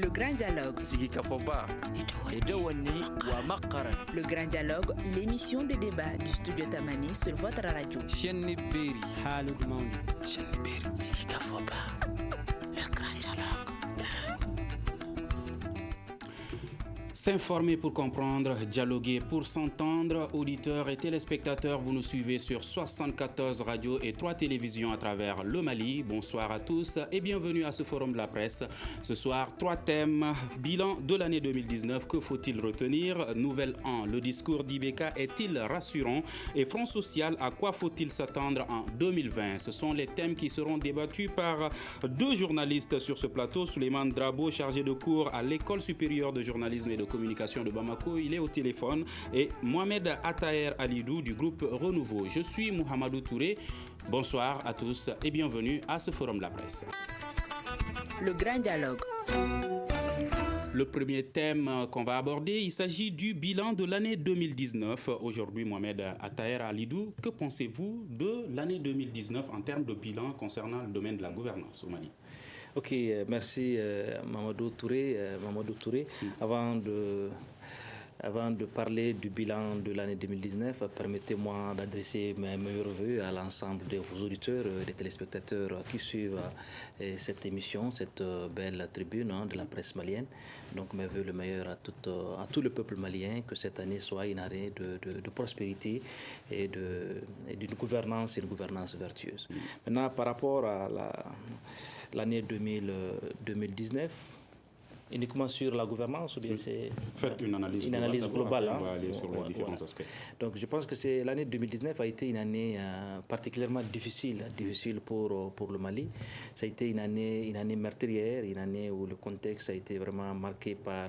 Le Grand Dialogue. Le Grand Dialogue, l'émission de débat du studio Tamani sur votre radio. Le Grand Dialogue. S'informer pour comprendre, dialoguer pour s'entendre. Auditeurs et téléspectateurs, vous nous suivez sur 74 radios et 3 télévisions à travers le Mali. Bonsoir à tous et bienvenue à ce forum de la presse. Ce soir, 3 thèmes. Bilan de l'année 2019, que faut-il retenir? Nouvel an, le discours d'Ibeka est-il rassurant? Et Front social, à quoi faut-il s'attendre en 2020? Ce sont les thèmes qui seront débattus par 2 journalistes sur ce plateau. Souleymane Drabo, chargé de cours à l'École supérieure de journalisme et de communication de Bamako, il est au téléphone, et Mohamed Attaher Alidou du groupe Renouveau. Je suis Mouhamadou Touré. Bonsoir à tous et bienvenue à ce forum de la presse. Le Grand Dialogue. Le premier thème qu'on va aborder, il s'agit du bilan de l'année 2019. Aujourd'hui, Mohamed Attaher Alidou, que pensez-vous de l'année 2019 en termes de bilan concernant le domaine de la gouvernance au Mali? Ok, merci Mamadou Touré. Avant de parler du bilan de l'année 2019, permettez-moi d'adresser mes meilleurs vœux à l'ensemble de vos auditeurs, des téléspectateurs qui suivent cette émission, cette belle tribune de la presse malienne. Donc mes vœux le meilleur à tout le peuple malien, que cette année soit une année de prospérité et d'une gouvernance, une gouvernance vertueuse. Maintenant, par rapport à l'année 2019, uniquement sur la gouvernance ou bien c'est faites une analyse globale. On va aller sur les différents aspects. Donc je pense que l'année 2019 a été une année particulièrement difficile pour le Mali. Ça a été une année meurtrière, une année où le contexte a été vraiment marqué par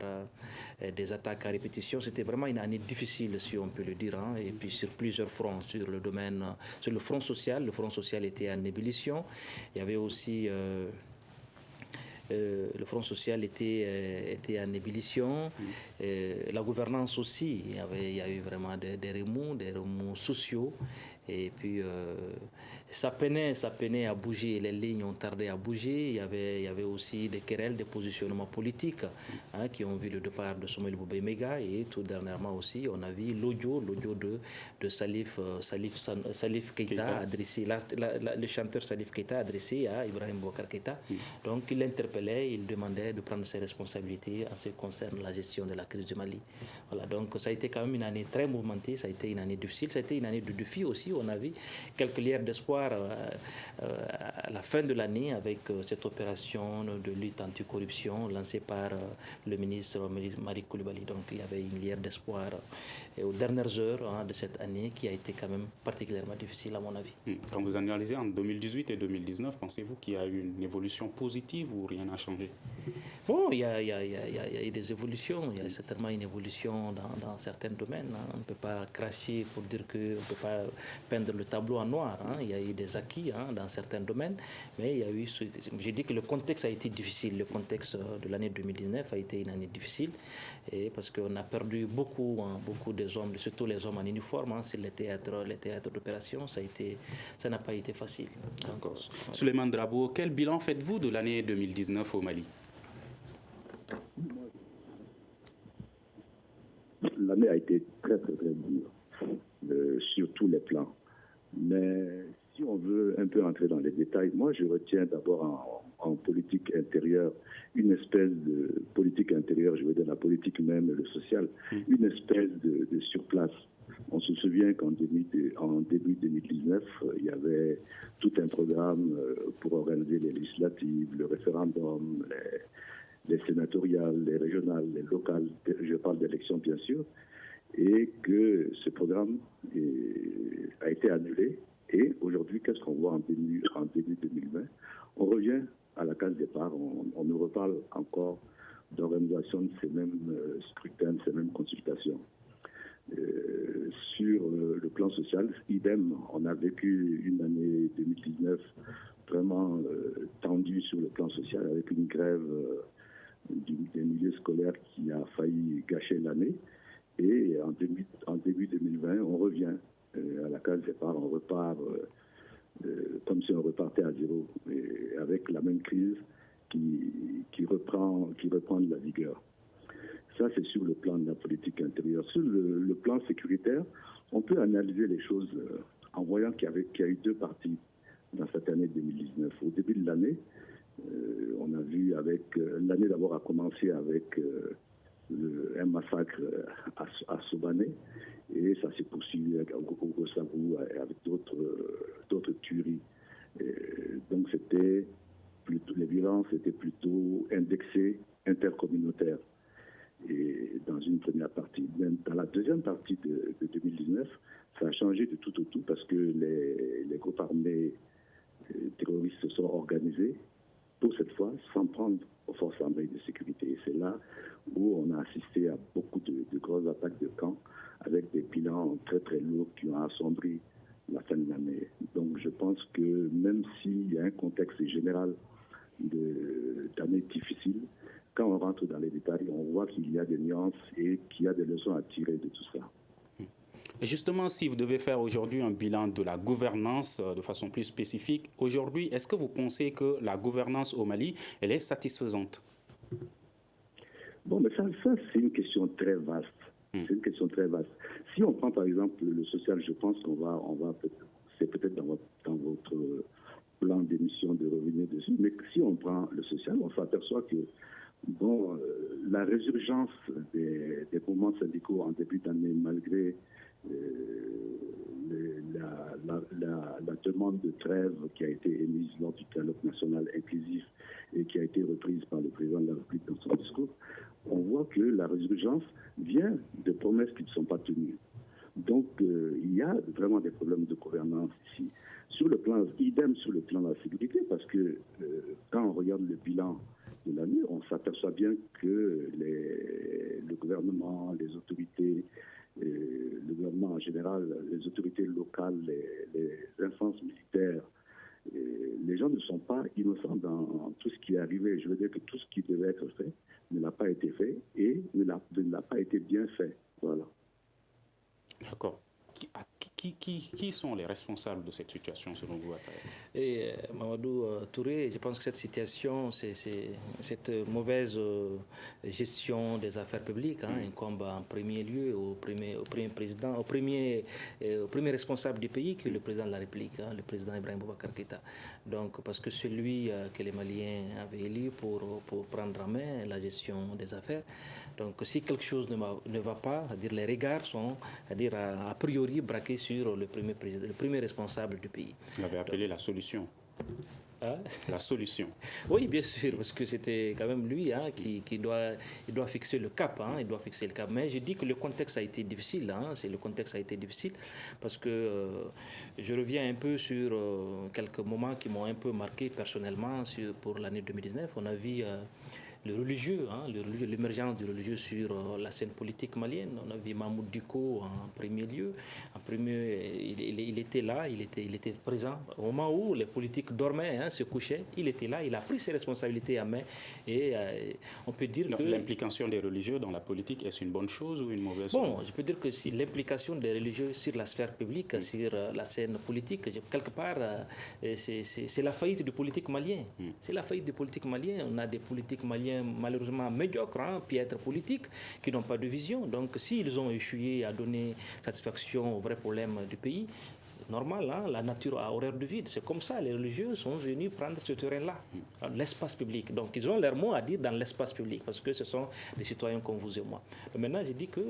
des attaques à répétition. C'était vraiment une année difficile, si on peut le dire, et puis sur plusieurs fronts, sur le front social. Le front social était en ébullition. Il y avait aussi le Front social était en ébullition. La gouvernance aussi, il y a eu vraiment des remous sociaux. Et puis, ça peinait à bouger. Les lignes ont tardé à bouger. Il y avait aussi des querelles, des positionnements politiques qui ont vu le départ de Samuel Boubé Mega. Et tout dernièrement aussi, on a vu l'audio de Salif Keïta adressé, le chanteur Salif Keïta adressé à Ibrahim Boubacar Keïta. Donc, il l'interpellait, il demandait de prendre ses responsabilités en ce qui concerne la gestion de la crise du Mali. Voilà, donc ça a été quand même une année très mouvementée, ça a été une année difficile, ça a été une année de défis aussi. On a vu quelques lueurs d'espoir à la fin de l'année avec cette opération de lutte anticorruption lancée par le ministre Malik Coulibaly. Donc il y avait une lueur d'espoir aux dernières heures de cette année qui a été quand même particulièrement difficile à mon avis. Quand vous analysez en 2018 et 2019, pensez-vous qu'il y a eu une évolution positive ou rien n'a changé? Bon, il y a eu des évolutions, il y a certainement une évolution dans certains domaines. On ne peut pas cracher pour dire qu'on ne peut pas peindre le tableau en noir. Il y a eu des acquis dans certains domaines, mais il y a eu, j'ai dit que le contexte a été difficile. Le contexte de l'année 2019 a été une année difficile et parce qu'on a perdu beaucoup des hommes, surtout les hommes en uniforme, sur les théâtres d'opération. Ça n'a pas été facile. D'accord. Souleymane Drabo, quel bilan faites-vous de l'année 2019 au Mali? L'année a été très très très dure sur tous les plans. Mais si on veut un peu entrer dans les détails, moi je retiens d'abord en politique intérieure, une espèce de politique intérieure, je veux dire la politique même, le social, une espèce de surplace. On se souvient qu'en début 2019, il y avait tout un programme pour organiser les législatives, le référendum, les sénatoriales, les régionales, les locales, je parle d'élections bien sûr, et que ce programme a été annulé. Et aujourd'hui, qu'est-ce qu'on voit en début 2020? On revient à la case départ, on nous reparle encore d'organisation de ces mêmes scrutins, de ces mêmes consultations. Sur le plan social, idem, on a vécu une année 2019 vraiment tendue sur le plan social avec une grève des milieux scolaires qui a failli gâcher l'année. Et en début 2020, on revient à la case départ, on repart comme si on repartait à zéro, et avec la même crise qui reprend de la vigueur. Ça, c'est sur le plan de la politique intérieure. Sur le plan sécuritaire, on peut analyser les choses en voyant qu'il y a eu deux parties dans cette année 2019. Au début de l'année, on a vu l'année d'abord a commencé avec un massacre à Sobané, et ça s'est poursuivi avec Ogossagou et avec d'autres tueries. Donc les violences étaient plutôt indexées, intercommunautaires. Et dans une première partie. Même dans la deuxième partie de 2019, ça a changé de tout au tout parce que les groupes armés terroristes se sont organisés, pour cette fois, s'en prendre aux forces armées de sécurité. Et c'est là où on a assisté à beaucoup de grosses attaques de camps avec des bilans très très lourds qui ont assombri la fin de l'année. Donc je pense que même s'il y a un contexte général d'années difficiles, quand on rentre dans les détails, on voit qu'il y a des nuances et qu'il y a des leçons à tirer de tout ça. Et justement, si vous devez faire aujourd'hui un bilan de la gouvernance de façon plus spécifique, aujourd'hui, est-ce que vous pensez que la gouvernance au Mali, elle est satisfaisante? Bon, mais ça c'est une question très vaste. C'est une question très vaste. Si on prend par exemple le social, je pense qu'on va c'est peut-être dans votre plan d'émission de revenir dessus, mais si on prend le social, on s'aperçoit que la résurgence des mouvements syndicaux en début d'année, malgré la demande de trêve qui a été émise lors du dialogue national inclusif et qui a été reprise par le président de la République dans son discours, on voit que la résurgence vient de promesses qui ne sont pas tenues. Donc, il y a vraiment des problèmes de gouvernance ici. Idem sur le plan de la sécurité, parce que quand on regarde le bilan de l'année, on s'aperçoit bien que le gouvernement, les autorités, le gouvernement en général, les autorités locales, les instances militaires, les gens ne sont pas innocents dans tout ce qui est arrivé. Je veux dire que tout ce qui devait être fait ne l'a pas été fait et ne l'a pas été bien fait. Voilà. D'accord. Qui sont les responsables de cette situation selon vous, Et Mamadou Touré, je pense que cette situation, cette mauvaise gestion des affaires publiques incombe en premier lieu au premier président, au premier responsable du pays, qui est le président de la République, le président Ibrahim Boubacar Keïta. Donc, parce que c'est lui que les Maliens avaient élu pour prendre en main la gestion des affaires. Donc, si quelque chose ne va pas, c'est-à-dire les regards sont, c'est-à-dire a priori braqués sur le premier responsable du pays. Vous l'avez appelé la solution. La solution. Oui, bien sûr, parce que c'était quand même lui qui doit fixer le cap. Il doit fixer le cap. Mais je dis que le contexte a été difficile. Le contexte a été difficile parce que je reviens un peu sur quelques moments qui m'ont un peu marqué personnellement pour l'année 2019. On a vu le religieux, l'émergence du religieux sur la scène politique malienne. On a vu Mahmoud Dicko en premier lieu. Il était là, il était présent. Au moment où les politiques dormaient, se couchaient, il était là, il a pris ses responsabilités en main. Et on peut dire que... L'implication des religieux dans la politique, est-ce une bonne chose ou une mauvaise chose? Bon, je peux dire que si l'implication des religieux sur la sphère publique, sur la scène politique, quelque part, c'est la faillite du politique malien. C'est la faillite du politique malien. On a des politiques maliens malheureusement médiocres, piètres politiques, qui n'ont pas de vision. Donc, s'ils ont échoué à donner satisfaction aux vrais problèmes du pays, normal, la nature a horreur du vide. C'est comme ça, les religieux sont venus prendre ce terrain-là, l'espace public. Donc, ils ont leur mot à dire dans l'espace public, parce que ce sont des citoyens comme vous et moi. Et maintenant, j'ai dit que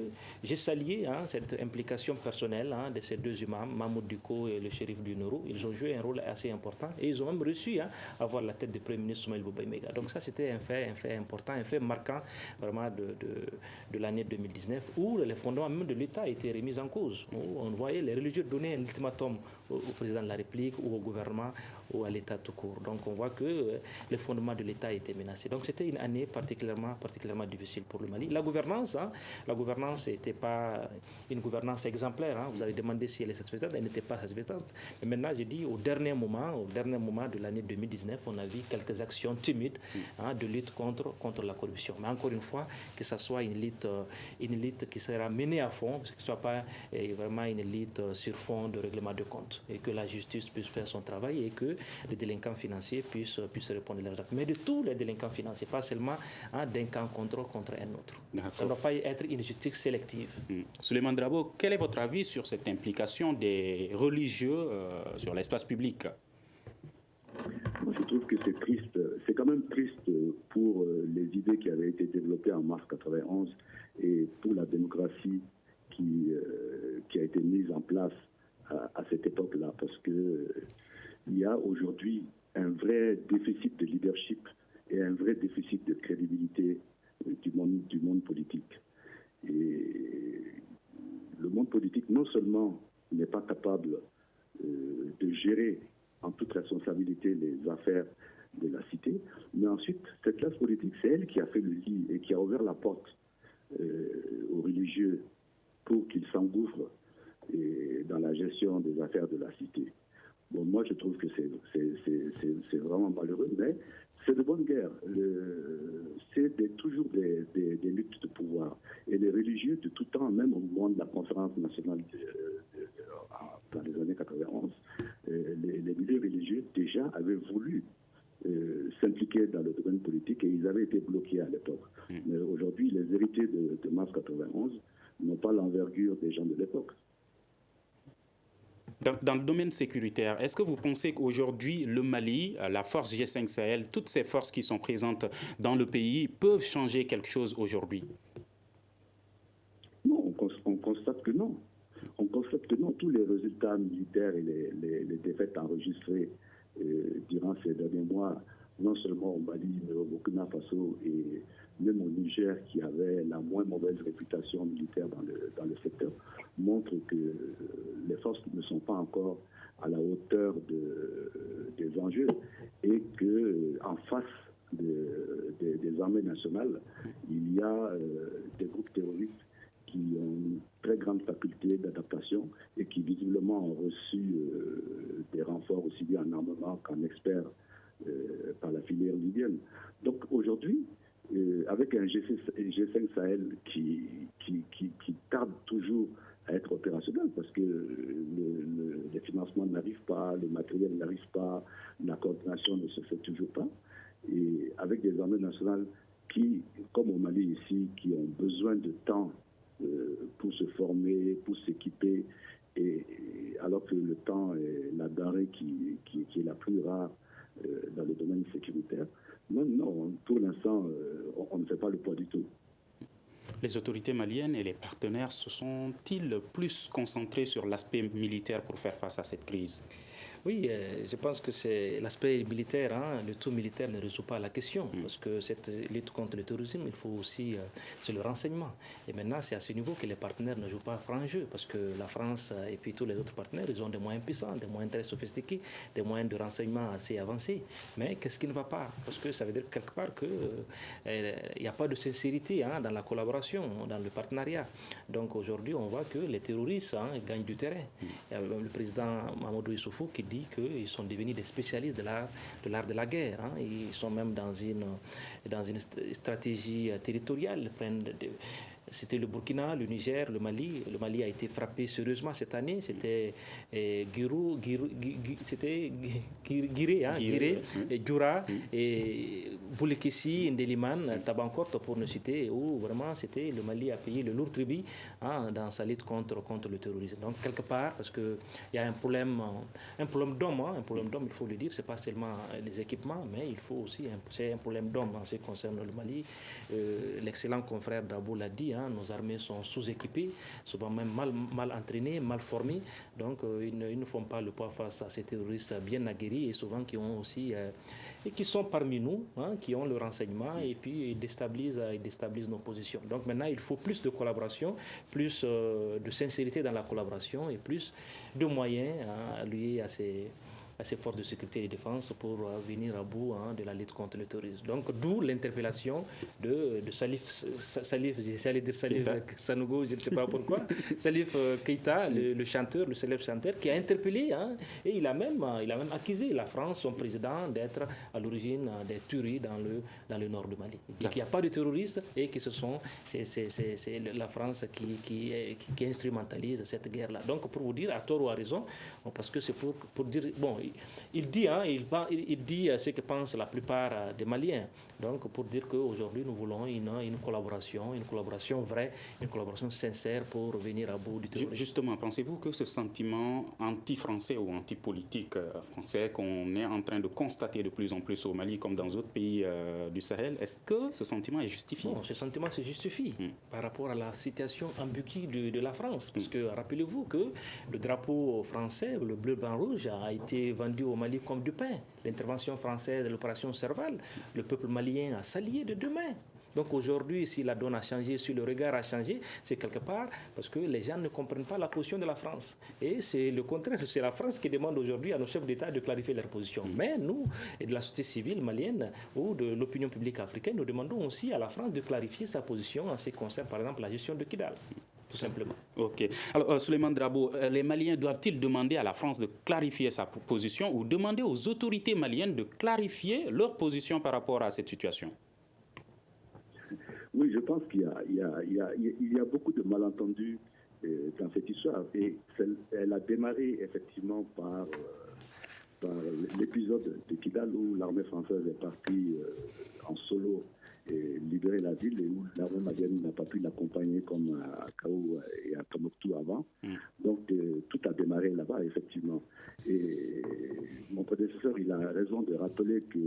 j'ai salué cette implication personnelle de ces deux imams, Mahmoud Dicko et le shérif du Noro. Ils ont joué un rôle assez important et ils ont même réussi à avoir la tête du Premier ministre Soumaïl Boubaïmega. Donc ça, c'était un fait important, un fait marquant vraiment de l'année 2019, où les fondements même de l'État étaient remis en cause. Où on voyait les religieux donner un ultimatum au président de la République ou au gouvernement ou à l'État tout court. Donc on voit que les fondements de l'État étaient menacés. Donc c'était une année particulièrement difficile pour le Mali. La gouvernance n'était pas une gouvernance exemplaire. Vous avez demandé si elle est satisfaisante, elle n'était pas satisfaisante. Mais maintenant, j'ai dit au dernier moment de l'année 2019, on a vu quelques actions timides de lutte contre la corruption. Mais encore une fois, que ce soit une lutte qui sera menée à fond, que ce ne soit pas vraiment une lutte sur fond de règlement de compte et que la justice puisse faire son travail et que les délinquants financiers puissent répondre à leurs actes. Mais de tous les délinquants financiers, pas seulement d'un camp contre un autre. Ça ne doit pas être une justice sélective. Souleymane Drabo, quel est votre avis sur cette implication des religieux sur l'espace public? Moi, je trouve que c'est triste. C'est quand même triste pour les idées qui avaient été développées en mars 91 et pour la démocratie qui a été mise en place à cette époque-là, parce que il y a aujourd'hui un vrai déficit de leadership et un vrai déficit de crédibilité du monde politique. Et le monde politique, non seulement n'est pas capable de gérer en toute responsabilité les affaires de la cité, mais ensuite, cette classe politique, c'est elle qui a fait le lit et qui a ouvert la porte aux religieux pour qu'ils s'engouffrent dans la gestion des affaires de la cité. Bon, moi, je trouve que c'est vraiment malheureux, mais c'est de bonne guerre. C'est toujours des luttes de pouvoir. Et les religieux, de tout temps, même au moment de la conférence nationale dans les années 91, les milieux religieux déjà avaient voulu s'impliquer dans le domaine politique et ils avaient été bloqués à l'époque. Mais aujourd'hui, les héritiers de mars 91 n'ont pas l'envergure des gens de l'époque. Dans le domaine sécuritaire, est-ce que vous pensez qu'aujourd'hui, le Mali, la force G5 Sahel, toutes ces forces qui sont présentes dans le pays peuvent changer quelque chose aujourd'hui? Non, on constate que non. On constate que non. Tous les résultats militaires et les défaites enregistrées durant ces derniers mois, non seulement au Mali, mais au Burkina Faso et même au Niger, qui avait la moins mauvaise réputation militaire dans le secteur, montrent que les forces ne sont pas encore à la hauteur des enjeux et qu'en face des armées nationales, il y a des groupes terroristes qui ont une très grande faculté d'adaptation et qui visiblement ont reçu des renforts aussi bien en armement qu'en experts par la filière libyenne. Donc aujourd'hui, avec un G5 Sahel qui tarde toujours à être opérationnel parce que les financements n'arrivent pas, le matériel n'arrive pas, la coordination ne se fait toujours pas. Et avec des armées nationales qui, comme au Mali ici, qui ont besoin de temps pour se former, pour s'équiper, et alors que le temps est la denrée qui est la plus rare dans le domaine sécuritaire. Non, pour l'instant, on ne fait pas le poids du tout. Les autorités maliennes et les partenaires se sont-ils plus concentrés sur l'aspect militaire pour faire face à cette crise? Oui, je pense que c'est l'aspect militaire, le tout militaire ne résout pas la question, parce que cette lutte contre le terrorisme, il faut aussi, c'est le renseignement. Et maintenant, c'est à ce niveau que les partenaires ne jouent pas franc jeu, parce que la France et puis tous les autres partenaires, ils ont des moyens puissants, des moyens très sophistiqués, des moyens de renseignement assez avancés. Mais qu'est-ce qui ne va pas? Parce que ça veut dire quelque part qu'il n'y a pas de sincérité dans la collaboration, dans le partenariat. Donc aujourd'hui, on voit que les terroristes gagnent du terrain. Il y a même le président Mamadou Issoufou qui dit qu'ils sont devenus des spécialistes de l'art de la guerre. Ils sont même dans une stratégie territoriale. C'était le Burkina, le Niger, le Mali. Le Mali a été frappé sérieusement cette année. C'était Guiré, Djoura, et Boulekessi, Ndeliman, Tabankort, pour ne citer, où vraiment le Mali a payé le lourd tribut dans sa lutte contre le terrorisme. Donc quelque part, parce qu'il y a un problème d'homme, il faut le dire, c'est pas seulement les équipements, mais il faut aussi, c'est un problème d'homme en ce qui concerne le Mali. L'excellent confrère Dabo l'a dit, nos armées sont sous-équipées, souvent même mal entraînées, mal formées, donc ils ne font pas le poids face à ces terroristes bien aguerris et souvent qui ont aussi et qui sont parmi nous, qui ont le renseignement et puis ils déstabilisent nos positions. Donc maintenant il faut plus de collaboration, plus de sincérité dans la collaboration et plus de moyens alloués à ses forces de sécurité et de défense pour venir à bout de la lutte contre le terrorisme. Donc, d'où l'interpellation de Salif Sanogo, je ne sais pas pourquoi, Salif Keïta, le chanteur, le célèbre chanteur, qui a interpellé, et il a même accusé la France, son président, d'être à l'origine des tueries dans le nord du Mali. Il dit qu'il n'y a pas de terroristes et que c'est la France qui instrumentalise cette guerre-là. Donc, pour vous dire, à tort ou à raison, parce que c'est pour dire... Bon, il dit ce que pensent la plupart des Maliens. Donc, pour dire qu'aujourd'hui, nous voulons une collaboration vraie, une collaboration sincère pour venir à bout du terrorisme. Justement, pensez-vous que ce sentiment anti-français ou anti-politique français qu'on est en train de constater de plus en plus au Mali comme dans d'autres pays du Sahel, est-ce que ce sentiment est justifié? Bon, ce sentiment se justifie par rapport à la situation ambiguë de la France. Parce que rappelez-vous que le drapeau français, le bleu, blanc, rouge, a été vendu au Mali comme du pain. L'intervention française de l'opération Serval, le peuple malien a s'allié de deux mains. Donc aujourd'hui, si la donne a changé, si le regard a changé, c'est quelque part parce que les gens ne comprennent pas la position de la France. Et c'est le contraire, c'est la France qui demande aujourd'hui à nos chefs d'État de clarifier leur position. Mais nous, et de la société civile malienne ou de l'opinion publique africaine, nous demandons aussi à la France de clarifier sa position en ce qui concerne par exemple la gestion de Kidal. Tout simplement. Ok. Alors, Souleymane Drabo, les Maliens doivent-ils demander à la France de clarifier sa position ou demander aux autorités maliennes de clarifier leur position par rapport à cette situation? Oui, je pense qu'il y a beaucoup de malentendus dans cette histoire. Et elle a démarré effectivement par l'épisode de Kidal où l'armée française est partie en solo et libérer la ville et où l'armée malienne n'a pas pu l'accompagner comme à Kaou et à Tombouctou avant. Donc tout a démarré là-bas, effectivement. Et mon prédécesseur, il a raison de rappeler que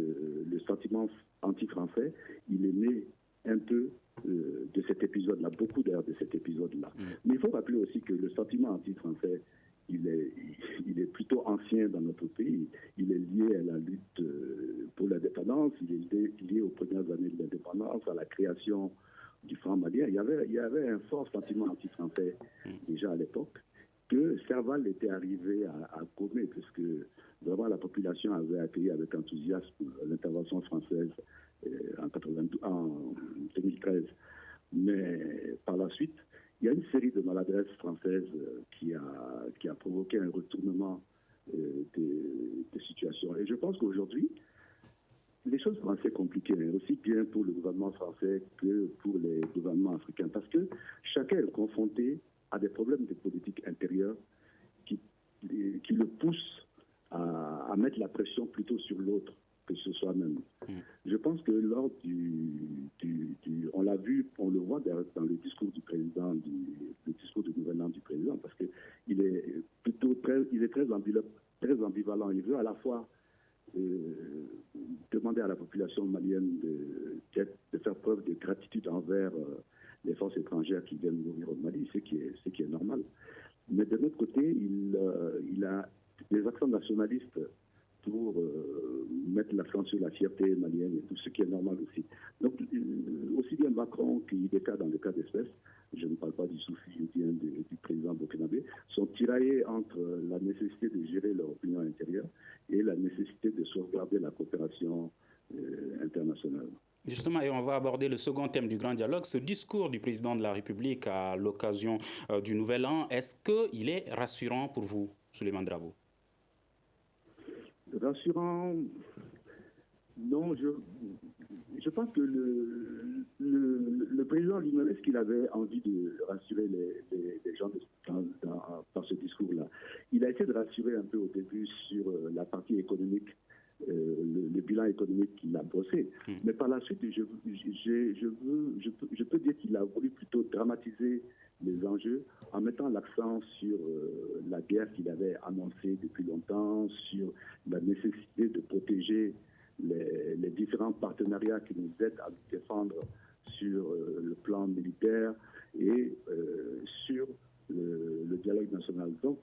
le sentiment anti-français, il est né un peu de cet épisode-là, beaucoup d'ailleurs de cet épisode-là. Mais il faut rappeler aussi que le sentiment anti-français, il est plutôt ancien dans notre pays. Il est lié à la lutte pour l'indépendance, il est lié aux premières années de l'indépendance, à la création du franc malien. Il y avait un fort sentiment anti-français déjà à l'époque, que Serval était arrivé à gommer, puisque vraiment la population avait accueilli avec enthousiasme l'intervention française en 2013. Mais par la suite, il y a une série de maladresses françaises qui a provoqué un retournement de situation. Et je pense qu'aujourd'hui, les choses sont assez compliquées, aussi bien pour le gouvernement français que pour les gouvernements africains, parce que chacun est confronté à des problèmes de politique intérieure qui le poussent à mettre la pression plutôt sur l'autre que sur soi-même. Je pense que lors on l'a vu, on le voit dans le discours du président, le discours du gouvernement du président, parce que il est très ambivalent. Il veut à la fois demander à la population malienne de faire preuve de gratitude envers les forces étrangères qui viennent mourir au Mali, ce qui est normal. Mais de l'autre côté, il a des accents nationalistes pour mettre l'accent sur la fierté malienne et tout ce qui est normal aussi. Donc, aussi bien Macron qu'Ideka dans le cas d'espèce, je ne parle pas du Soufi ou bien du président burkinabé, sont tiraillés entre la nécessité de gérer leur opinion intérieure et la nécessité de sauvegarder la coopération internationale. Justement, et on va aborder le second thème du grand dialogue, ce discours du président de la République à l'occasion du Nouvel An. Est-ce qu'il est rassurant pour vous, Souleymane Drabo? Rassurant, non, je pense que le président lui-même, est-ce qu'il avait envie de rassurer les gens par ce discours-là? Il a essayé de rassurer un peu au début sur la partie économique, le bilan économique qu'il a brossé. Mais par la suite, je peux dire qu'il a voulu plutôt dramatiser les enjeux en mettant l'accent sur la guerre qu'il avait annoncée depuis longtemps, sur la nécessité de protéger les différents partenariats qui nous aident à nous défendre sur le plan militaire et sur le dialogue national. Donc,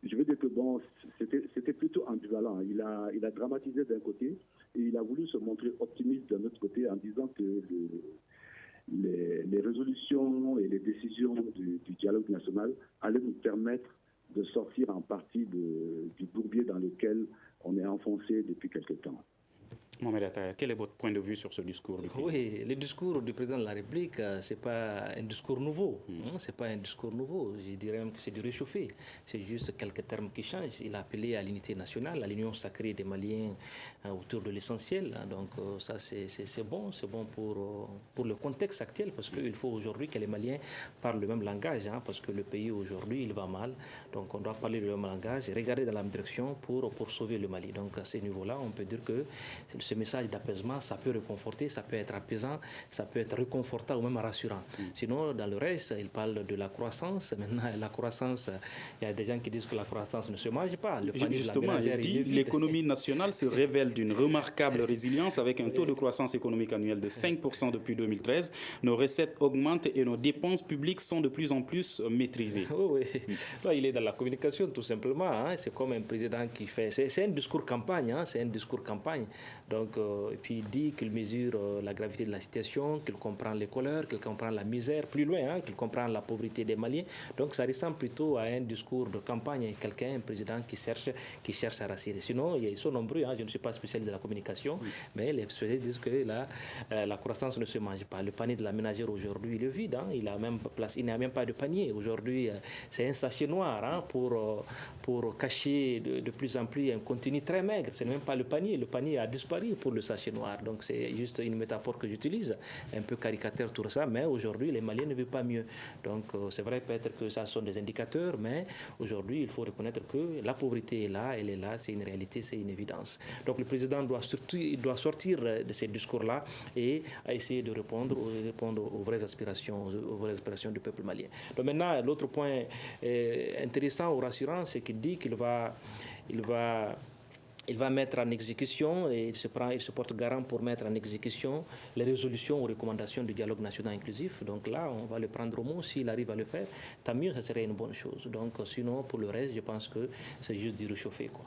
je veux dire que bon, c'était plutôt ambivalent. Il a dramatisé d'un côté et il a voulu se montrer optimiste d'un autre côté en disant que les résolutions et les décisions du dialogue national allaient nous permettre de sortir en partie du bourbier dans lequel on est enfoncé depuis quelque temps. Mohamed Atta, quel est votre point de vue sur ce discours du président? Oui, le discours du président de la République, ce n'est pas un discours nouveau. C'est pas un discours nouveau. Je dirais même que c'est du réchauffé. C'est juste quelques termes qui changent. Il a appelé à l'unité nationale, à l'union sacrée des Maliens autour de l'essentiel. Donc ça, c'est bon. C'est bon pour le contexte actuel parce qu'il faut aujourd'hui que les Maliens parlent le même langage parce que le pays aujourd'hui, il va mal. Donc on doit parler le même langage et regarder dans la même direction pour sauver le Mali. Donc à ce niveau-là, on peut dire que ce message d'apaisement, ça peut réconforter, ça peut être apaisant, ça peut être réconfortant ou même rassurant. Sinon, dans le reste, il parle de la croissance. Maintenant, la croissance, il y a des gens qui disent que la croissance ne se mange pas. Justement, il dit l'économie nationale se révèle d'une remarquable résilience avec un taux de croissance économique annuel de 5% depuis 2013. Nos recettes augmentent et nos dépenses publiques sont de plus en plus maîtrisées. Oui. Il est dans la communication, tout simplement. C'est comme un président qui fait... C'est un discours campagne. C'est un discours campagne. Donc, et puis il dit qu'il mesure la gravité de la situation, qu'il comprend les couleurs, qu'il comprend la misère, plus loin, qu'il comprend la pauvreté des Maliens. Donc ça ressemble plutôt à un discours de campagne, un président qui cherche à rassurer. Sinon, ils sont nombreux, je ne suis pas spécialiste de la communication, mais les spécialistes disent que la croissance ne se mange pas. Le panier de la ménagère aujourd'hui, il est vide, il n'a même pas de panier. Aujourd'hui, c'est un sachet noir pour cacher de plus en plus un contenu très maigre. Ce n'est même pas le panier a disparu pour le sachet noir. Donc c'est juste une métaphore que j'utilise, un peu caricature tout ça, mais aujourd'hui les Maliens ne vivent pas mieux. Donc c'est vrai peut-être que ça sont des indicateurs, mais aujourd'hui il faut reconnaître que la pauvreté est là, elle est là, c'est une réalité, c'est une évidence. Donc le président doit sortir de ces discours-là et essayer de répondre aux vraies aspirations du peuple malien. Donc maintenant, l'autre point intéressant ou rassurant, c'est qu'il dit qu'il va mettre en exécution et il se porte garant pour mettre en exécution les résolutions ou recommandations du dialogue national inclusif. Donc là, on va le prendre au mot. S'il arrive à le faire, tant mieux, ça serait une bonne chose. Donc sinon, pour le reste, je pense que c'est juste du réchauffé, quoi.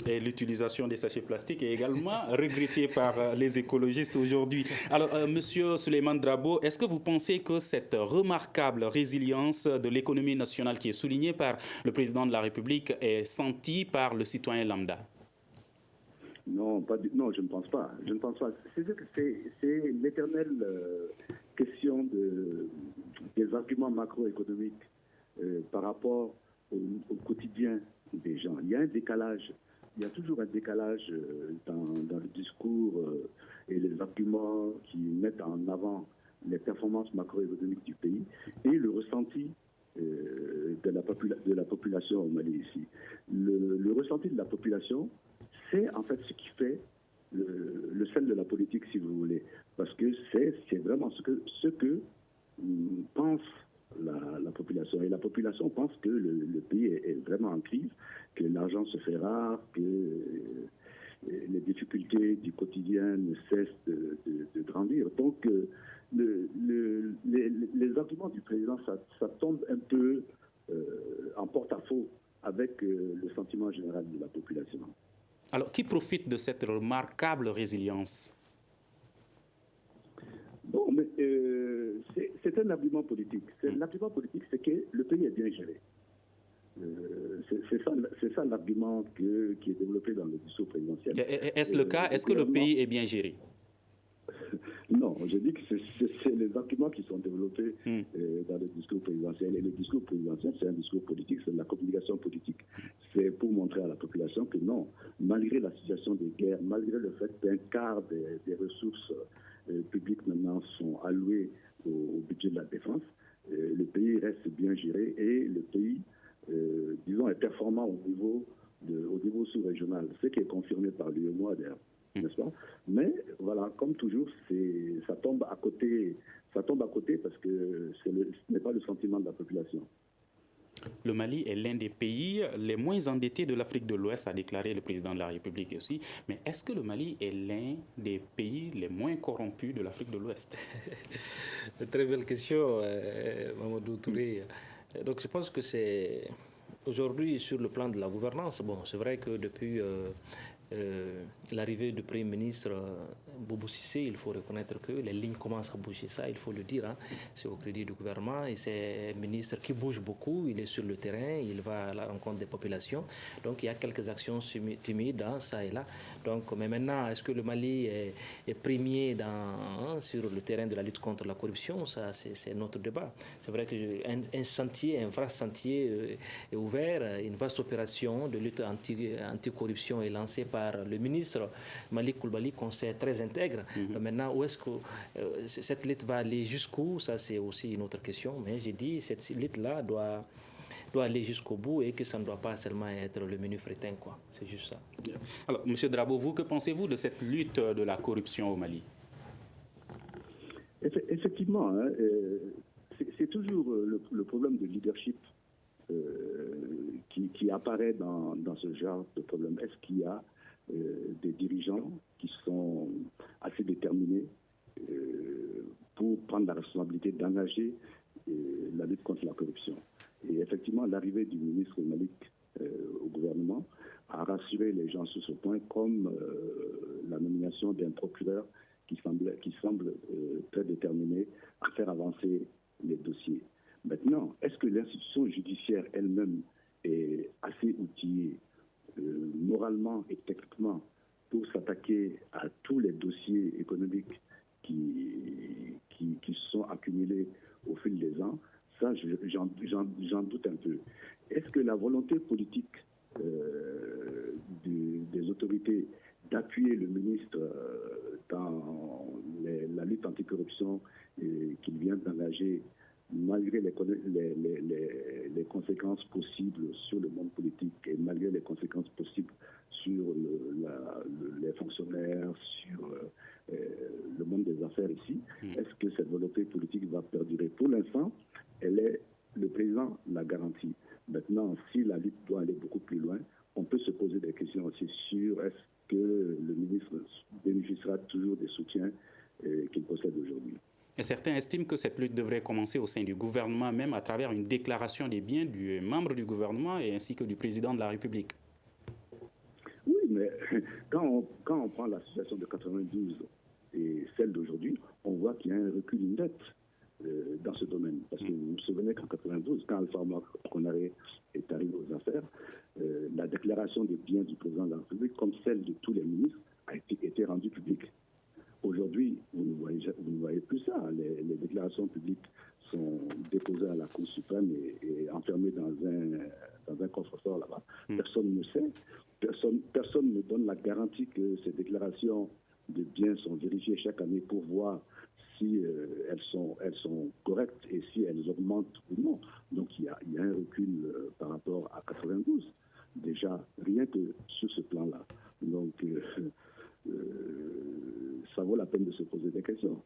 Et l'utilisation des sachets plastiques est également regrettée par les écologistes aujourd'hui. Alors, Monsieur Souleymane Drabo, est-ce que vous pensez que cette remarquable résilience de l'économie nationale qui est soulignée par le président de la République est sentie par le citoyen lambda? Non, je ne pense pas. C'est l'éternelle question des arguments macroéconomiques par rapport au quotidien des gens. Il y a un décalage. Il y a toujours un décalage dans le discours et les arguments qui mettent en avant les performances macroéconomiques du pays et le ressenti de la population au Mali ici. Le ressenti de la population, c'est en fait ce qui fait le sel de la politique, si vous voulez, parce que c'est vraiment ce que pense la population. Et la population pense que le pays est vraiment en crise, que l'argent se fait rare, que les difficultés du quotidien ne cessent de grandir. Donc, les arguments du président, ça tombe un peu en porte-à-faux avec le sentiment général de la population. Alors, qui profite de cette remarquable résilience? Bon, mais c'est un argument politique. L'argument politique, c'est que le pays est bien géré. C'est ça l'argument qui est développé dans le discours présidentiel. Est-ce le cas? Est-ce que le pays est bien géré? Non, je dis que c'est les arguments qui sont développés dans le discours présidentiel. Et le discours présidentiel, c'est un discours politique, c'est de la communication politique. C'est pour montrer à la population que non, malgré la situation des guerres, malgré le fait qu'un quart des ressources publiques maintenant sont allouées au budget de la défense, le pays reste bien géré et le pays, disons, est performant au niveau sous-régional, ce qui est confirmé par l'UEMOA d'ailleurs. N'est-ce pas? Mais voilà, comme toujours, ça tombe à côté parce que ce n'est pas le sentiment de la population. Le Mali est l'un des pays les moins endettés de l'Afrique de l'Ouest, a déclaré le président de la République aussi. Mais est-ce que le Mali est l'un des pays les moins corrompus de l'Afrique de l'Ouest? Très belle question, Mamadou Touré. Donc je pense que c'est aujourd'hui sur le plan de la gouvernance. Bon, c'est vrai que depuis l'arrivée du Premier ministre Boubou Cissé, il faut reconnaître que les lignes commencent à bouger, ça il faut le dire, hein. C'est au crédit du gouvernement et c'est un ministre qui bouge beaucoup, il est sur le terrain, il va à la rencontre des populations, donc il y a quelques actions timides, hein, ça et là. Donc, mais maintenant, est-ce que le Mali est premier sur le terrain de la lutte contre la corruption? Ça, c'est notre débat. C'est vrai qu'un vrai sentier est ouvert, une vaste opération de lutte anti-corruption est lancée par le ministre Malik Coulibaly, qu'on sait très intègre. Maintenant, où est-ce que cette lutte va aller jusqu'où? Ça, c'est aussi une autre question. Mais j'ai dit, cette lutte-là doit aller jusqu'au bout et que ça ne doit pas seulement être le menu fretin, quoi. C'est juste ça. Alors, M. Drabo, vous, que pensez-vous de cette lutte de la corruption au Mali? Effectivement, hein, c'est toujours le problème de leadership qui apparaît dans ce genre de problème. Est-ce qu'il y a des dirigeants qui sont assez déterminés pour prendre la responsabilité d'engager la lutte contre la corruption? Et effectivement, l'arrivée du ministre Malik au gouvernement a rassuré les gens sur ce point, comme la nomination d'un procureur qui semble très déterminé à faire avancer les dossiers. Maintenant, est-ce que l'institution judiciaire elle-même est assez outillée moralement et techniquement pour s'attaquer à tous les dossiers économiques qui sont accumulés au fil des ans? Ça, j'en doute un peu. Est-ce que la volonté politique des autorités d'appuyer le ministre dans la lutte anticorruption qu'il vient d'engager, malgré les conséquences possibles sur le monde politique et malgré les conséquences possibles sur les fonctionnaires, sur le monde des affaires ici, est-ce que cette volonté politique va perdurer? Pour l'instant, le président l'a garantie. Maintenant, si la lutte doit aller beaucoup plus loin, on peut se poser des questions aussi sur est-ce que le ministre bénéficiera toujours des soutiens qu'il possède aujourd'hui. Et certains estiment que cette lutte devrait commencer au sein du gouvernement, même à travers une déclaration des biens du membre du gouvernement et ainsi que du président de la République. Oui, mais quand on prend la situation de 92 et celle d'aujourd'hui, on voit qu'il y a un recul net dans ce domaine. Parce que vous vous souvenez qu'en 92, quand Alpha Condé est arrivé aux affaires, la déclaration des biens du président de la République, comme celle de tous les ministres, a été rendue publique. Aujourd'hui, vous ne voyez plus ça. Les déclarations publiques sont déposées à la Cour suprême et enfermées dans un coffre-fort là-bas. Personne ne sait. Personne ne donne la garantie que ces déclarations de biens sont vérifiées chaque année pour voir si elles sont correctes et si elles augmentent ou non. Donc il y a un recul par rapport à 92. Déjà, rien que sur ce plan-là. Donc ça vaut la peine de se poser des questions.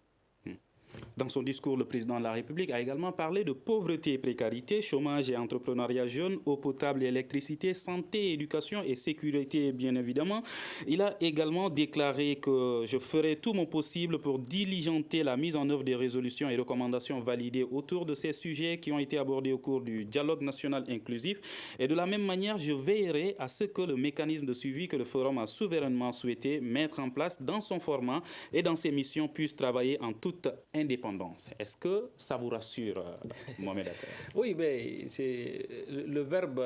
Dans son discours, le président de la République a également parlé de pauvreté et précarité, chômage et entrepreneuriat jeune, eau potable et électricité, santé, éducation et sécurité, bien évidemment. Il a également déclaré que je ferai tout mon possible pour diligenter la mise en œuvre des résolutions et recommandations validées autour de ces sujets qui ont été abordés au cours du dialogue national inclusif. Et de la même manière, je veillerai à ce que le mécanisme de suivi que le Forum a souverainement souhaité mettre en place dans son format et dans ses missions puisse travailler en toute indépendance. Est-ce que ça vous rassure, Mohamed Atta? Oui, mais le verbe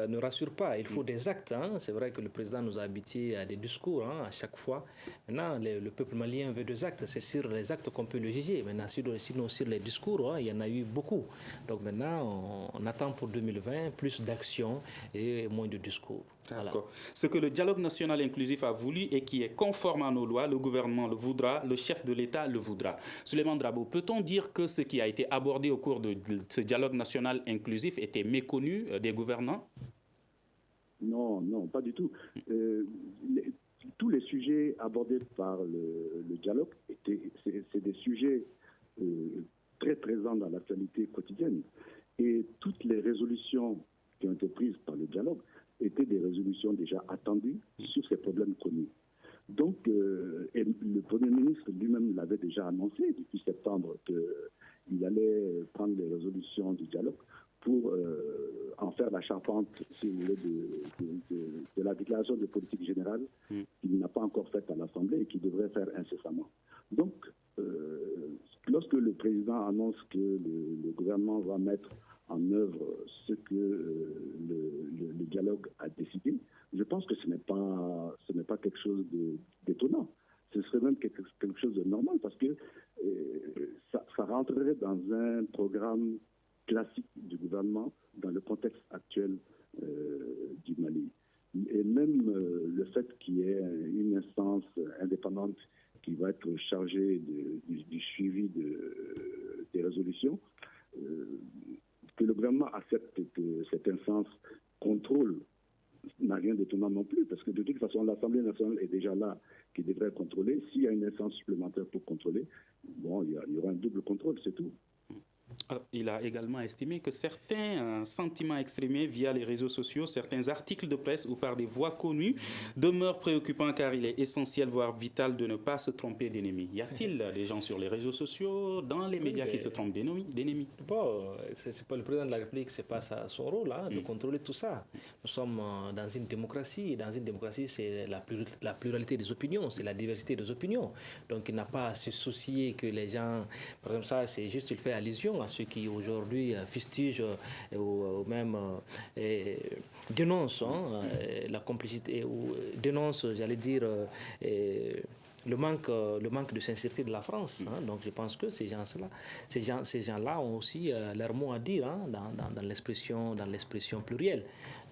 ne rassure pas. Il faut des actes. Hein. C'est vrai que le président nous a habitués à des discours à chaque fois. Maintenant, le peuple malien veut des actes. C'est sur les actes qu'on peut le juger. Maintenant, sinon sur les discours, il y en a eu beaucoup. Donc maintenant, on attend pour 2020 plus d'actions et moins de discours. Voilà. Ce que le dialogue national inclusif a voulu et qui est conforme à nos lois, le gouvernement le voudra, le chef de l'État le voudra. Souleymane Drabo, peut-on dire que ce qui a été abordé au cours de ce dialogue national inclusif était méconnu des gouvernants? Non, pas du tout. Tous les sujets abordés par le dialogue, c'est des sujets très présents dans l'actualité quotidienne. Et toutes les résolutions qui ont été prises par le dialogue étaient des résolutions déjà attendues sur ces problèmes connus. Donc, et le Premier ministre lui-même l'avait déjà annoncé depuis septembre qu'il allait prendre les résolutions du dialogue pour en faire la charpente, si vous voulez, de la déclaration de politique générale qu'il n'a pas encore faite à l'Assemblée et qu'il devrait faire incessamment. Donc, lorsque le président annonce que le gouvernement va mettre en œuvre ce que le dialogue a décidé, je pense que ce n'est pas quelque chose d'étonnant. Ce serait même quelque chose de normal parce que ça rentrerait dans un programme classique du gouvernement dans le contexte actuel du Mali. Et même le fait qu'il y ait une instance indépendante qui va être chargée du suivi des résolutions, que le gouvernement accepte que cette instance contrôle n'a rien d'étonnant non plus, parce que de toute façon, l'Assemblée nationale est déjà là, qui devrait contrôler. S'il y a une instance supplémentaire pour contrôler, bon, il y aura un double contrôle, c'est tout. Alors, il a également estimé que certains sentiments exprimés via les réseaux sociaux, certains articles de presse ou par des voix connues demeurent préoccupants car il est essentiel, voire vital, de ne pas se tromper d'ennemis. Y a-t-il des gens sur les réseaux sociaux, dans les médias qui se trompent d'ennemis? Bon, c'est pas le président de la République, c'est pas son rôle de contrôler tout ça. Nous sommes dans une démocratie, et dans une démocratie, c'est la pluralité des opinions, c'est la diversité des opinions. Donc il n'a pas à se soucier que les gens, par exemple ça, c'est juste, il fait allusion à ceux qui aujourd'hui fustigent ou même dénoncent la complicité ou dénoncent, j'allais dire, le manque de sincérité de la France. Donc je pense que ces gens-là ont aussi leur mot à dire dans l'expression plurielle.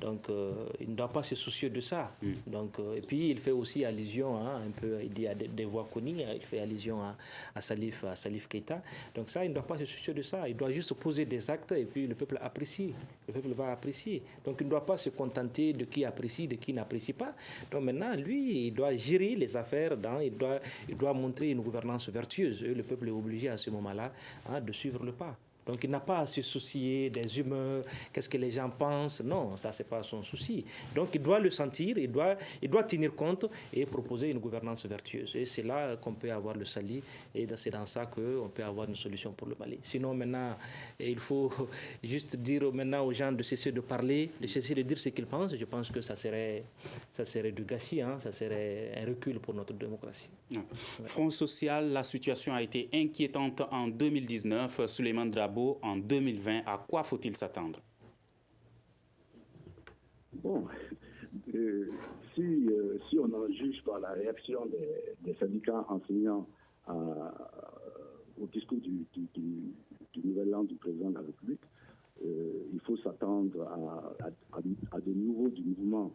Donc il ne doit pas se soucier de ça. Donc, et puis il fait aussi allusion, un peu, il dit à des voix connues, il fait allusion à Salif Keïta. Donc ça, il ne doit pas se soucier de ça. Il doit juste poser des actes et puis le peuple apprécie. Le peuple va apprécier. Donc il ne doit pas se contenter de qui apprécie, de qui n'apprécie pas. Donc maintenant, lui, il doit gérer les affaires, il doit montrer une gouvernance vertueuse. Et le peuple est obligé à ce moment-là de suivre le pas. Donc il n'a pas à se soucier des humeurs, qu'est-ce que les gens pensent. Non, ça, ce n'est pas son souci. Donc il doit le sentir, il doit tenir compte et proposer une gouvernance vertueuse. Et c'est là qu'on peut avoir le salut et c'est dans ça qu'on peut avoir une solution pour le Mali. Sinon maintenant, il faut juste dire maintenant aux gens de cesser de parler, de cesser de dire ce qu'ils pensent. Je pense que ça serait du gâchis, ça serait un recul pour notre démocratie. Front social, la situation a été inquiétante en 2019. Souleymane Drabo, en 2020, à quoi faut-il s'attendre? Bon, si on en juge par la réaction des syndicats enseignants au discours du nouvel an du président de la République, il faut s'attendre à de nouveaux du mouvement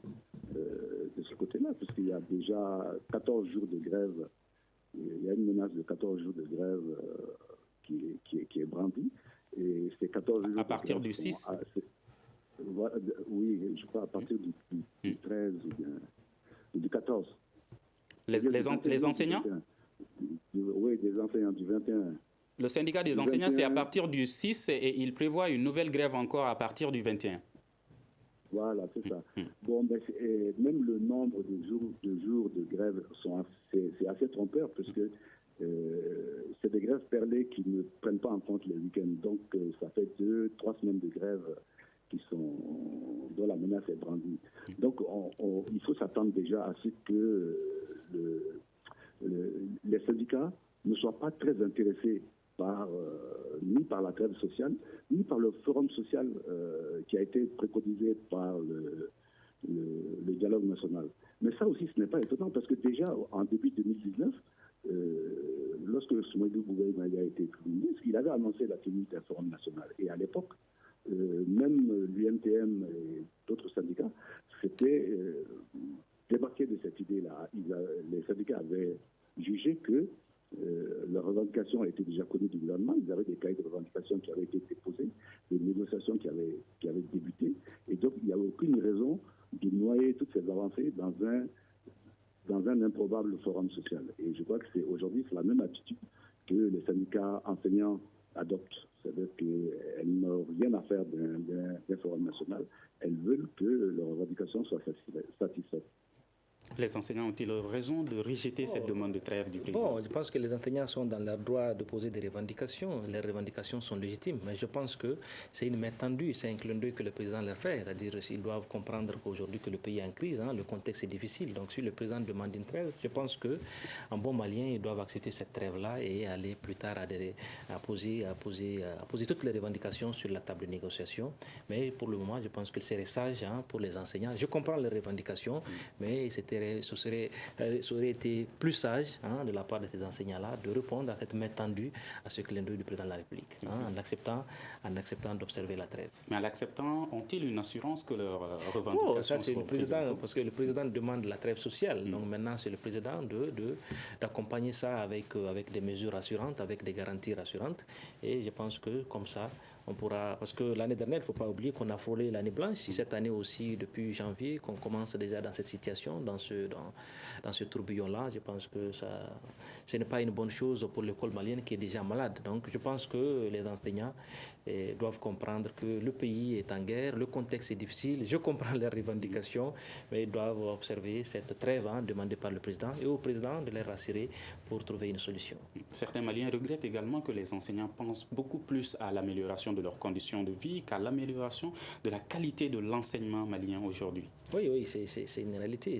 de ce côté-là, puisqu'il y a déjà 14 jours de grève. Il y a une menace de 14 jours de grève qui est brandie. Et ces 14 jours à partir du 6 oui, je crois à partir du 13 ou bien du 14. Les enseignants? Oui, des enseignants du 21. Le syndicat des enseignants, c'est à partir du 6 et il prévoit une nouvelle grève encore à partir du 21. Voilà, c'est ça. Bon, mais même le nombre de jours de grève, c'est assez trompeur, parce que c'est des grèves perlées qui ne prennent pas en compte les week-ends. Donc, ça fait 2-3 semaines de grève dont la menace est brandie. Donc, il faut s'attendre déjà à ce que les syndicats ne soient pas très intéressés ni par la grève sociale, ni par le forum social qui a été préconisé par le dialogue national. Mais ça aussi, ce n'est pas étonnant, parce que déjà, en début 2019, lorsque Soumaïdou Bougaï a été élu ministre, il avait annoncé la tenue d'un forum national. Et à l'époque, même l'UMTM et d'autres syndicats s'étaient débarqués de cette idée-là. Les syndicats avaient jugé que leurs revendications étaient déjà connues du gouvernement. Ils avaient des cahiers de revendications qui avaient été déposés, des négociations qui avaient débuté. Et donc, il n'y avait aucune raison de noyer toutes ces avancées dans un improbable forum social. Et je crois que aujourd'hui, c'est la même attitude que les syndicats enseignants adoptent. C'est-à-dire qu'elles n'ont rien à faire d'un forum national. Elles veulent que leurs revendications soient satisfaites. Les enseignants ont-ils raison de rejeter cette demande de trêve du président? Bon, je pense que les enseignants sont dans leur droit de poser des revendications. Les revendications sont légitimes, mais je pense que c'est une main tendue, c'est un clin d'œil que le président leur fait. C'est-à-dire qu'ils doivent comprendre qu'aujourd'hui que le pays est en crise, le contexte est difficile. Donc si le président demande une trêve, je pense qu'en bon malien, ils doivent accepter cette trêve-là et aller plus tard à poser toutes les revendications sur la table de négociation. Mais pour le moment, je pense que c'est sage pour les enseignants. Je comprends les revendications, mais ça aurait été plus sage de la part de ces enseignants-là de répondre à cette main tendue, à ce clin d'œil du président de la République, en acceptant d'observer la trêve. Mais en l'acceptant, ont-ils une assurance que leurs revendications ça c'est le président, parce que le président demande la trêve sociale. Mm. Donc maintenant, c'est le président d'accompagner ça avec des mesures rassurantes, avec des garanties rassurantes. Et je pense que comme ça, on pourra, parce que l'année dernière, il ne faut pas oublier qu'on a frôlé l'année blanche. Si cette année aussi, depuis janvier, qu'on commence déjà dans cette situation, dans ce tourbillon-là, je pense que ce n'est pas une bonne chose pour l'école malienne qui est déjà malade. Donc je pense que les enseignants doivent comprendre que le pays est en guerre, le contexte est difficile. Je comprends les revendications, mais ils doivent observer cette trêve demandée par le président et au président de les rassurer pour trouver une solution. Certains Maliens regrettent également que les enseignants pensent beaucoup plus à l'amélioration de leurs conditions de vie qu'à l'amélioration de la qualité de l'enseignement malien aujourd'hui. Oui, c'est une réalité,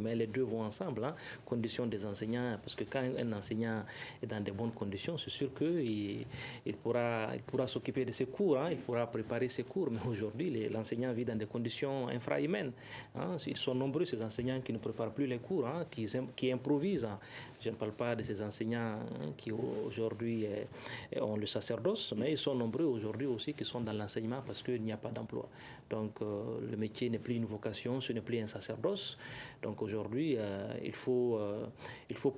mais les deux vont ensemble. Conditions des enseignants, parce que quand un enseignant est dans de bonnes conditions, c'est sûr qu'il pourra s'occuper de ses cours, il pourra préparer ses cours, mais aujourd'hui, l'enseignant vit dans des conditions infrahumaines. Ils sont nombreux, ces enseignants qui ne préparent plus les cours, qui improvisent. Je ne parle pas de ces enseignants qui aujourd'hui ont le sacerdoce, mais ils sont nombreux aujourd'hui aussi qui sont dans l'enseignement parce qu'il n'y a pas d'emploi. Donc le métier n'est plus une vocation, ce n'est plus un sacerdoce. Donc aujourd'hui, il faut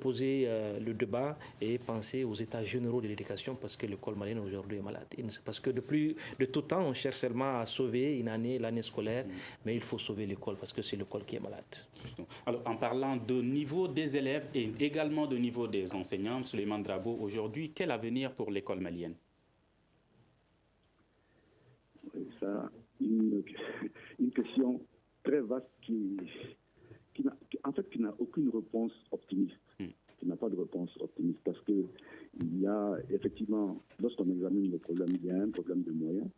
poser le débat et penser aux états généraux de l'éducation parce que l'école malienne aujourd'hui est malade. Parce que de tout temps, on cherche seulement à sauver l'année scolaire, mais il faut sauver l'école parce que c'est l'école qui est malade. Alors, en parlant de niveau des élèves et également de niveau des enseignants, Souleymane Drabo, aujourd'hui, quel avenir pour l'école malienne? Ça, une question très vaste qui n'a aucune réponse optimiste. Qui n'a pas de réponse optimiste parce que il y a effectivement, lorsqu'on examine le problème, il y a un problème de moyens,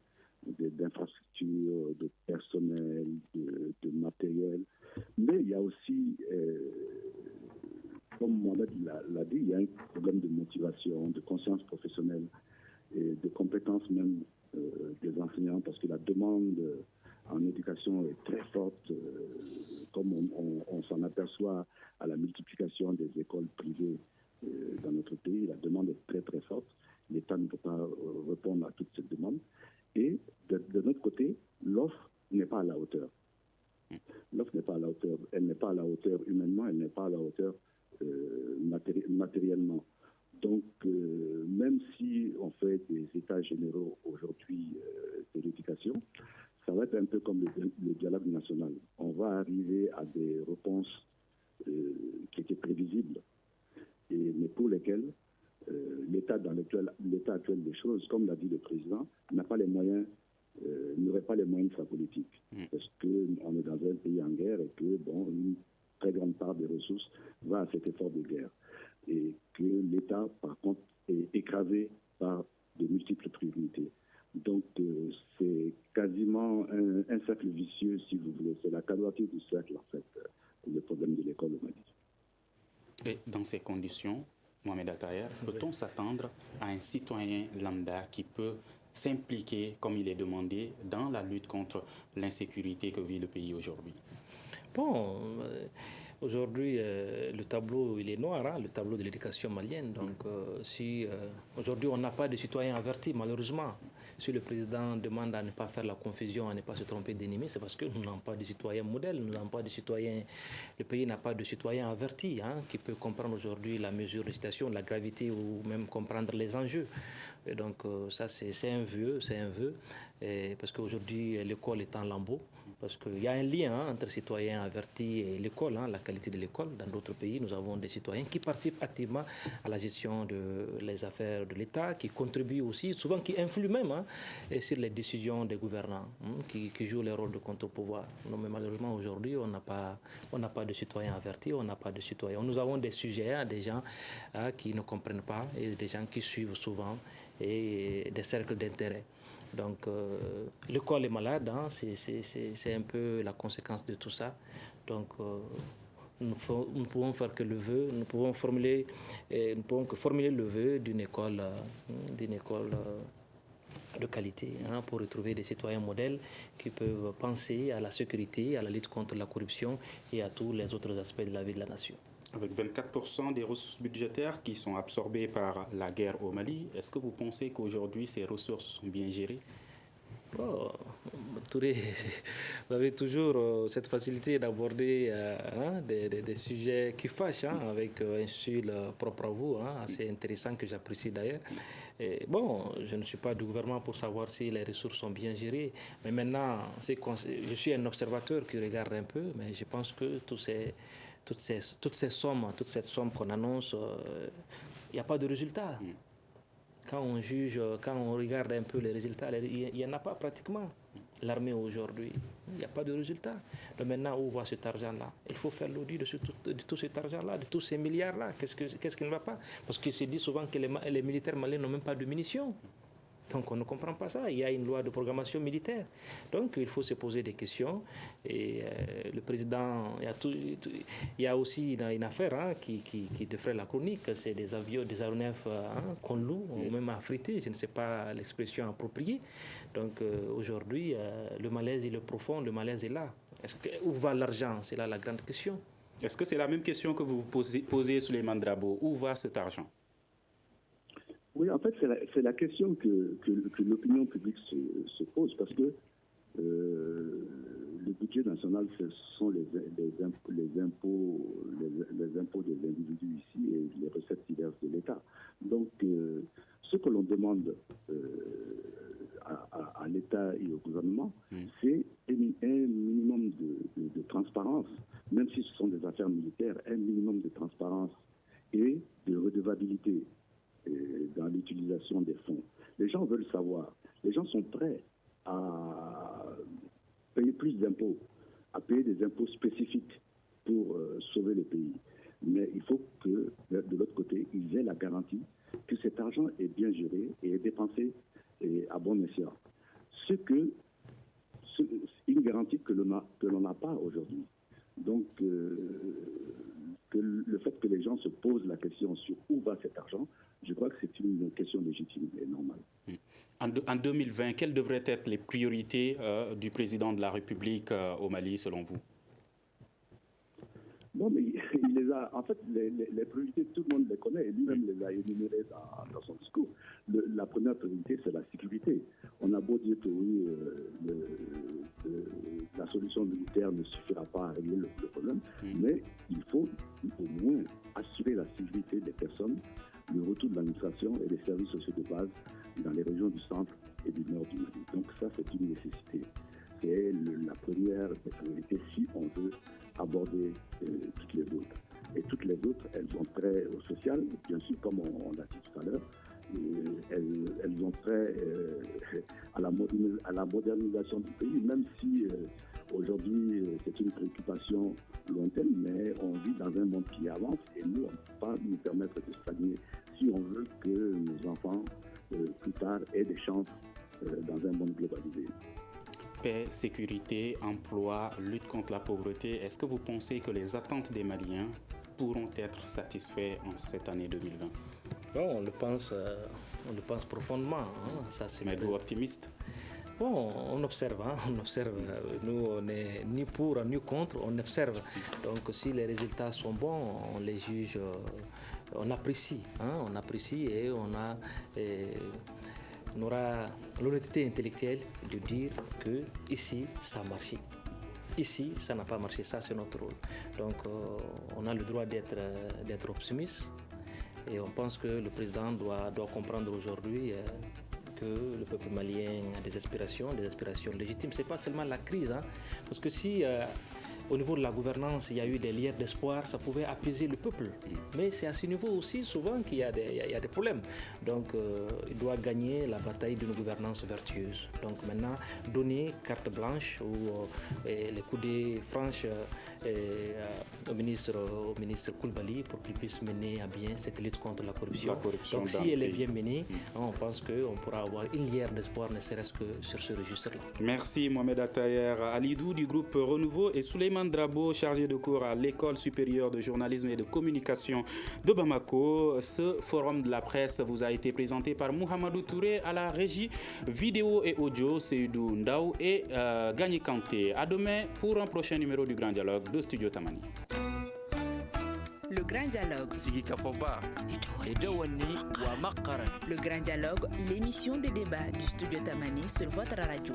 d'infrastructures, de personnel, de matériel, mais il y a aussi, comme Mohamed l'a dit, il y a un problème de motivation, de conscience professionnelle et de compétences même des enseignants parce que la demande en éducation est très forte, comme on s'en aperçoit à la multiplication des écoles privées dans notre pays. La demande est très très forte. L'État ne peut pas répondre à toute cette demande. Et de notre côté, l'offre n'est pas à la hauteur. L'offre n'est pas à la hauteur. Elle n'est pas à la hauteur humainement, elle n'est pas à la hauteur matériellement. Donc, même si on fait des états généraux aujourd'hui de l'éducation, ça va être un peu comme le dialogue national. On va arriver à des réponses qui étaient prévisibles, mais pour lesquelles l'état actuel des choses, comme l'a dit le président, n'aurait pas les moyens de sa politique. Parce qu'on est dans un pays en guerre et que, une très grande part des ressources va à cet effort de guerre. Et que l'État, par contre, est écrasé par de multiples priorités. Donc, c'est quasiment un cercle vicieux, si vous voulez. C'est la quadrature du cercle, en fait, le problème de l'école au Mali. Et dans ces conditions, Mohamed Attaher, peut-on s'attendre à un citoyen lambda qui peut s'impliquer, comme il est demandé, dans la lutte contre l'insécurité que vit le pays aujourd'hui? Bon, aujourd'hui, le tableau, il est noir, le tableau de l'éducation malienne. Donc, si aujourd'hui, on n'a pas de citoyens avertis, malheureusement, si le président demande à ne pas faire la confusion, à ne pas se tromper d'ennemi, c'est parce que nous n'avons pas de citoyens modèles, nous n'avons pas de citoyens, le pays n'a pas de citoyens avertis, qui peut comprendre aujourd'hui la mesure de situation, la gravité ou même comprendre les enjeux. Et donc, ça, c'est un vœu, parce qu'aujourd'hui, l'école est en lambeaux. Parce qu'il y a un lien entre citoyens avertis et l'école, la qualité de l'école. Dans d'autres pays, nous avons des citoyens qui participent activement à la gestion des affaires de l'État, qui contribuent aussi, souvent qui influent même sur les décisions des gouvernants, qui jouent le rôle de contre-pouvoir. Mais malheureusement, aujourd'hui, on n'a pas de citoyens avertis, on n'a pas de citoyens. Nous avons des sujets, des gens qui ne comprennent pas, et des gens qui suivent souvent, et des cercles d'intérêt. Donc, l'école est malade, c'est un peu la conséquence de tout ça. Donc, nous ne pouvons faire que le vœu, nous pouvons que formuler le vœu d'une école de qualité, pour retrouver des citoyens modèles qui peuvent penser à la sécurité, à la lutte contre la corruption et à tous les autres aspects de la vie de la nation. Avec 24% des ressources budgétaires qui sont absorbées par la guerre au Mali, est-ce que vous pensez qu'aujourd'hui ces ressources sont bien gérées? Touré, vous avez toujours cette facilité d'aborder des sujets qui fâchent, avec un style propre à vous, assez intéressant que j'apprécie d'ailleurs. Je ne suis pas du gouvernement pour savoir si les ressources sont bien gérées, mais maintenant, je suis un observateur qui regarde un peu, mais je pense que toute cette somme qu'on annonce, il n'y a pas de résultat. Quand on juge, quand on regarde un peu les résultats, il n'y en a pas pratiquement. L'armée aujourd'hui, il n'y a pas de résultat. Donc maintenant, où va cet argent-là? Il faut faire l'audit de tout cet argent-là, de tous ces milliards-là. Qu'est-ce qui ne va pas? Parce qu'il se dit souvent que les militaires maliens n'ont même pas de munitions. Donc on ne comprend pas ça. Il y a une loi de programmation militaire. Donc il faut se poser des questions. Et le président, il y a aussi une affaire qui devrait la chronique. C'est des aéronefs qu'on loue, ou même affrétés. Je ne sais pas l'expression appropriée. Donc aujourd'hui, le malaise il est profond, le malaise est là. Où va l'argent? C'est là la grande question. Est-ce que c'est la même question que vous posez Souleymane Drabo? Où va cet argent? Oui, en fait, c'est la question que l'opinion publique se pose, parce que le budget national, ce sont les impôts des individus ici et les recettes diverses de l'État. Donc, ce que l'on demande à l'État et au gouvernement, c'est un minimum de transparence, même si ce sont des affaires militaires, un minimum de transparence et de redevabilité dans l'utilisation des fonds. Les gens veulent savoir. Les gens sont prêts à payer plus d'impôts, à payer des impôts spécifiques pour sauver le pays. Mais il faut que, de l'autre côté, ils aient la garantie que cet argent est bien géré et est dépensé à bon escient. Une garantie que l'on n'a pas aujourd'hui. Donc, que le fait que les gens se posent la question sur où va cet argent, je crois que c'est une question légitime et normale. En 2020, quelles devraient être les priorités du président de la République au Mali, selon vous? Non, mais il les a. En fait, les priorités, tout le monde les connaît, et lui-même les a énumérées dans son discours. La première priorité, c'est la sécurité. On a beau dire que oui, la solution militaire ne suffira pas à régler le problème, mais il faut au moins assurer la sécurité des personnes, le retour de l'administration et des services sociaux de base dans les régions du centre et du nord du Mali. Donc ça, c'est une nécessité. C'est la première des priorités si on veut aborder toutes les autres. Et toutes les autres, elles ont trait au social, bien sûr, comme on l'a dit tout à l'heure. Elles ont trait à la modernisation du pays, même si aujourd'hui c'est une préoccupation lointaine, mais on vit dans un monde qui avance et nous, on ne peut pas nous permettre de stagner si on veut que nos enfants, plus tard, aient des chances dans un monde globalisé. Paix, sécurité, emploi, lutte contre la pauvreté, est-ce que vous pensez que les attentes des Maliens pourront être satisfaits en cette année 2020? Bon, on le pense profondément. Ça, c'est mais vous optimiste? Bon, on observe. Nous, on n'est ni pour ni contre, on observe. Donc, si les résultats sont bons, on les juge, on apprécie. On apprécie et on aura l'honnêteté intellectuelle de dire que ici, ça a marché. Ici, ça n'a pas marché. Ça, c'est notre rôle. Donc, on a le droit d'être optimiste. Et on pense que le président doit comprendre aujourd'hui que le peuple malien a des aspirations légitimes. Ce n'est pas seulement la crise, parce que si au niveau de la gouvernance, il y a eu des lueurs d'espoir, ça pouvait apaiser le peuple. Mais c'est à ce niveau aussi souvent qu'il y a des problèmes. Donc il doit gagner la bataille d'une gouvernance vertueuse. Donc maintenant, donner carte blanche ou les coudées franches au ministre Koulibaly pour qu'il puisse mener à bien cette lutte contre la corruption. Donc si elle est bien menée, on pense qu'on pourra avoir une lueur d'espoir, ne serait-ce que sur ce registre-là. Merci Mohamed Attaher Alidou du groupe Renouveau et Souleymane Drabo, chargé de cours à l'École supérieure de journalisme et de communication de Bamako. Ce forum de la presse vous a été présenté par Mouhamadou Touré à la régie vidéo et audio, Seydou Ndaou et Gagné Kanté. À demain pour un prochain numéro du Grand Dialogue de Studio Tamani. Le Grand Dialogue. Le Grand Dialogue, l'émission des débats du Studio Tamani sur votre radio.